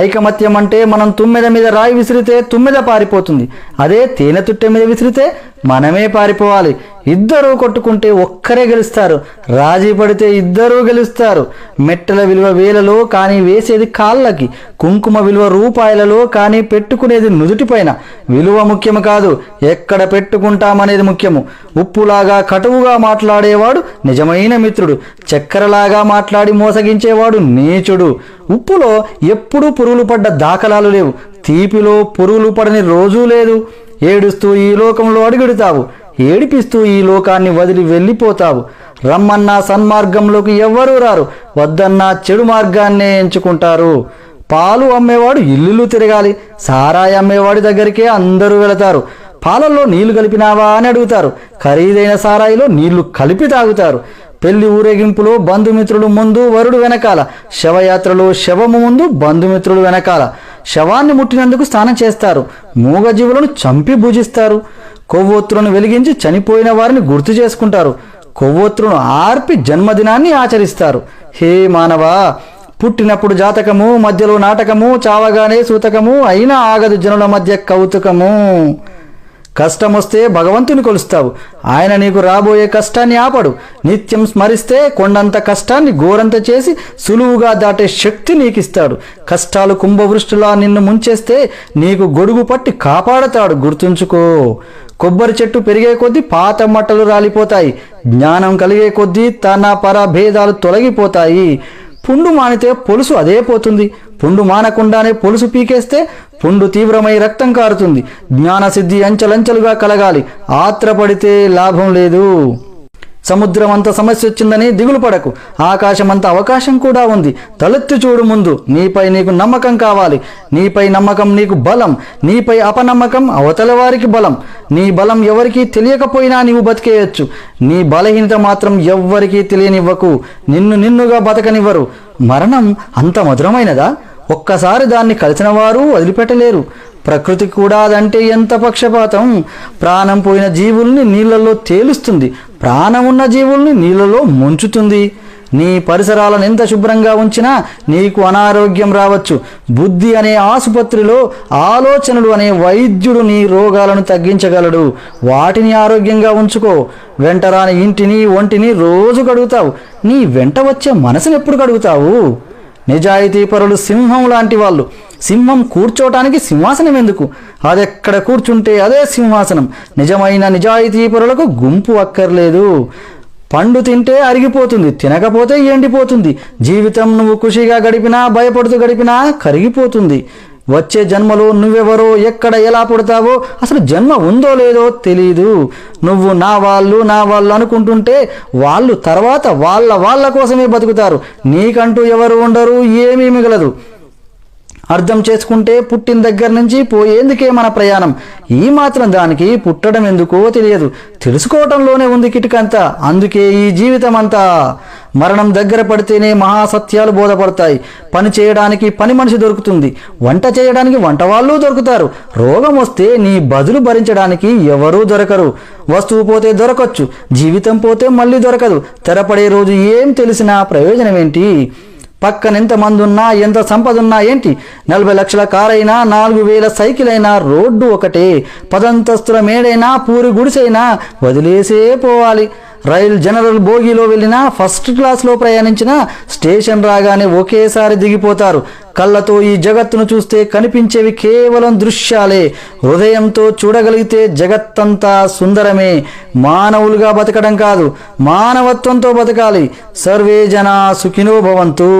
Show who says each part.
Speaker 1: ఐకమత్యం అంటే మనం తుమ్మెద మీద రాయి విసిరితే తుమ్మెద పారిపోతుంది. అదే తేనె తుట్టె మీద విసిరితే మనమే పారిపోవాలి. ఇద్దరూ కొట్టుకుంటే ఒక్కరే గెలుస్తారు. రాజీ పడితే ఇద్దరూ గెలుస్తారు. మెట్టల విలువ వేలలో కానీ వేసేది కాళ్ళకి. కుంకుమ విలువ రూపాయలలో కానీ పెట్టుకునేది నుదుటిపైన. విలువ ముఖ్యము కాదు, ఎక్కడ పెట్టుకుంటామనేది ముఖ్యము. ఉప్పులాగా కటువుగా మాట్లాడేవాడు నిజమైన మిత్రుడు. చక్కెరలాగా మాట్లాడి మోసగించేవాడు నీచుడు. ఉప్పులో ఎప్పుడూ పురుగులు పడ్డ దాఖలాలు లేవు. తీపిలో పురుగులు పడని రోజూ లేదు. ఏడుస్తూ ఈ లోకంలో అడుగెడుతావు, ఏడిపిస్తూ ఈ లోకాన్ని వదిలి వెళ్ళిపోతావు. రమ్మన్నా సన్మార్గంలోకి ఎవ్వరూ రారు, వద్దన్నా చెడు మార్గాన్నే ఎంచుకుంటారు. పాలు అమ్మేవాడు ఇల్లు తిరగాలి, సారాయి అమ్మేవాడి దగ్గరికే అందరూ వెళతారు. పాలల్లో నీళ్లు కలిపినావా అని అడుగుతారు, ఖరీదైన సారాయిలో నీళ్లు కలిపి తాగుతారు. పెళ్లి ఊరేగింపులో బంధుమిత్రులు ముందు, వరుడు వెనకాల. శవయాత్రలో శవము ముందు, బంధుమిత్రులు వెనకాల. శవాన్ని ముట్టినందుకు స్నానం చేస్తారు. మూగజీవులను చంపి భుజిస్తారు. కొవ్వొత్తులను వెలిగించి చనిపోయిన వారిని గుర్తు చేసుకుంటారు. కొవ్వొత్తులను ఆర్పి జన్మదినాన్ని ఆచరిస్తారు. హే మానవా, పుట్టినప్పుడు జాతకము, మధ్యలో నాటకము, చావగానే సూతకము, అయినా ఆగదు జనుల మధ్య కౌతుకము. కష్టం వస్తే భగవంతుని కొలుస్తావు, ఆయన నీకు రాబోయే కష్టాన్ని ఆపడు. నిత్యం స్మరిస్తే కొండంత కష్టాన్ని గోరంత చేసి సులువుగా దాటే శక్తి నీకిస్తాడు. కష్టాలు కుంభవృష్టిలా నిన్ను ముంచేస్తే నీకు గొడుగు పట్టి కాపాడతాడు, గుర్తుంచుకో. కొబ్బరి చెట్టు పెరిగే కొద్దీ పాత మట్టలు రాలిపోతాయి. జ్ఞానం కలిగే కొద్దీ తన పర భేదాలు తొలగిపోతాయి. పుండు మానితే పొలుసు అదే పోతుంది. పుండు మానకుండానే పొలుసు పీకేస్తే పుండు తీవ్రమై రక్తం కారుతుంది. జ్ఞానసిద్ధి అంచెలంచెలుగా కలగాలి, ఆత్రపడితే లాభం లేదు. సముద్రం అంత సమస్య వచ్చిందని దిగులు పడకు, ఆకాశం అంత అవకాశం కూడా ఉంది. తలెత్తి చూడు ముందు. నీపై నీకు నమ్మకం కావాలి. నీపై నమ్మకం నీకు బలం, నీపై అపనమ్మకం అవతల వారికి బలం. నీ బలం ఎవరికీ తెలియకపోయినా నీవు బతికేయచ్చు. నీ బలహీనత మాత్రం ఎవ్వరికీ తెలియనివ్వకు. నిన్నుగా బతకనివ్వరు. మరణం అంత మధురమైనదా? ఒక్కసారి దాన్ని కలిసిన వారు వదిలిపెట్టలేరు. ప్రకృతి కూడా అదంటే ఎంత పక్షపాతం. ప్రాణం పోయిన జీవుల్ని నీళ్లలో తేలుస్తుంది, ప్రాణం ఉన్న జీవుల్ని నీళ్లలో ముంచుతుంది. నీ పరిసరాలను ఎంత శుభ్రంగా ఉంచినా నీకు అనారోగ్యం రావచ్చు. బుద్ధి అనే ఆసుపత్రిలో ఆలోచనలు అనే వైద్యుడు నీ రోగాలను తగ్గించగలడు. వాటిని ఆరోగ్యంగా ఉంచుకో. వెంటరాని ఇంటిని, ఒంటిని రోజు కడుగుతావు. నీ వెంట వచ్చే మనసును ఎప్పుడు కడుగుతావు? నిజాయితీ పరులు సింహం లాంటి వాళ్ళు. సింహం కూర్చోటానికి సింహాసనం ఎందుకు? అదెక్కడ కూర్చుంటే అదే సింహాసనం. నిజమైన నిజాయితీ పరులకు గుంపు అక్కర్లేదు. పండు తింటే అరిగిపోతుంది, తినకపోతే ఎండిపోతుంది. జీవితం నువ్వు ఖుషిగా గడిపినా, భయపడుతూ గడిపినా కరిగిపోతుంది. వచ్చే జన్మలో నువ్వెవరో, ఎక్కడ, ఎలా పుడతావో, అసలు జన్మ ఉందో లేదో తెలీదు. నువ్వు నా వాళ్ళు అనుకుంటుంటే వాళ్ళు తర్వాత వాళ్ళ కోసమే బతుకుతారు. నీకంటూ ఎవరు ఉండరు, ఏమీ మిగలదు. అర్థం చేసుకుంటే పుట్టిన దగ్గర నుంచి పోయేందుకే మన ప్రయాణం. ఈ మాత్రం దానికి పుట్టడం ఎందుకో తెలియదు. తెలుసుకోవటంలోనే ఉంది కిటికంతా. అందుకే ఈ జీవితం అంతా. మరణం దగ్గర పడితేనే మహాసత్యాలు బోధపడతాయి. పని చేయడానికి పని మనిషి దొరుకుతుంది, వంట చేయడానికి వంట వాళ్ళు దొరుకుతారు. రోగం వస్తే నీ బదులు భరించడానికి ఎవరూ దొరకరు. వస్తువు పోతే దొరకచ్చు, జీవితం పోతే మళ్ళీ దొరకదు. తెరపడే రోజు ఏం తెలిసినా ప్రయోజనం ఏంటి? పక్కనెంత మంది ఉన్నా, ఎంత సంపద ఉన్నా ఏంటి? 40 లక్షల కారైనా, 4000 సైకిల్ అయినా రోడ్డు ఒకటే. 10 అంతస్తుల మేడైనా, పూరి గుడిసైనా వదిలేసే పోవాలి. రైల్ జనరల్ బోగిలో వెళ్ళినా, ఫస్ట్ క్లాస్లో ప్రయాణించినా స్టేషన్ రాగానే ఒకేసారి దిగిపోతారు. కళ్ళతో ఈ జగత్తును చూస్తే కనిపించేవి కేవలం దృశ్యాలే. హృదయంతో చూడగలిగితే జగత్తంతా సుందరమే. మానవులుగా బతకడం కాదు, మానవత్వంతో బతకాలి. సర్వే జనా సుఖినో భవంతు.